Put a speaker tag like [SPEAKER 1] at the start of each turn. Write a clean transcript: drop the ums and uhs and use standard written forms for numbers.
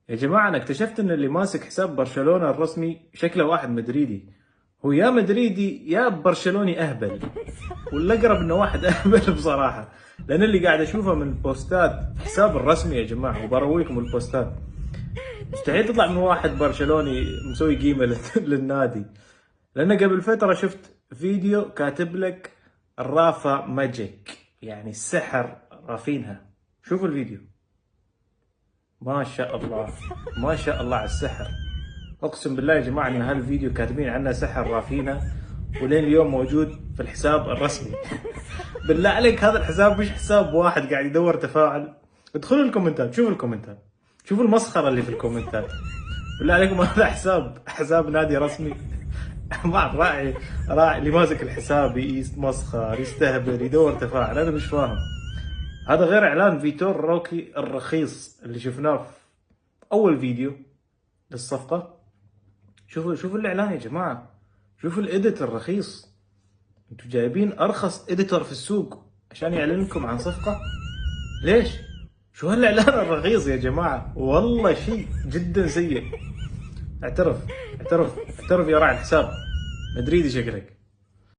[SPEAKER 1] يا جماعة أنا اكتشفت إن اللي ماسك حساب برشلونة الرسمي شكله واحد مدريدي. هو يا مدريدي يا برشلوني أهبل، والأقرب إنه واحد أهبل بصراحة، لأن اللي قاعد أشوفه من بوستات في حساب الرسمي يا جماعة، وبرويكم البوستات مستحيل تطلع من واحد برشلوني مسوي قيمة للنادي. لأن قبل فترة شفت فيديو كاتب لك الرافا ماجيك، يعني السحر رافينها. شوفوا الفيديو، ما شاء الله ما شاء الله على السحر. اقسم بالله يا جماعه ان هالفيديو كاتبين عنه سحر رافينا، ولين اليوم موجود في الحساب الرسمي. بالله عليك هذا الحساب مش حساب واحد قاعد يدور تفاعل. ادخلوا الكومنتات، شوفوا الكومنتات، شوفوا المسخره اللي في الكومنتات. بالله عليكم هذا حساب نادي رسمي. ما أعرف، راعي اللي ماسك الحساب يتمسخر يستهبل يدور تفاعل، انا مش فاهم. هذا غير اعلان فيتور روكي الرخيص اللي شفناه في اول فيديو للصفقه. شوفوا الاعلان يا جماعه، شوفوا الاديت الرخيص. انتوا جايبين ارخص اديتور في السوق عشان يعلن لكم عن صفقه؟ ليش؟ شو هالاعلان الرخيص يا جماعه؟ والله شيء جدا سيء. اعترف اعترف اعترف يا راعي الحساب، مدريدي شكلك.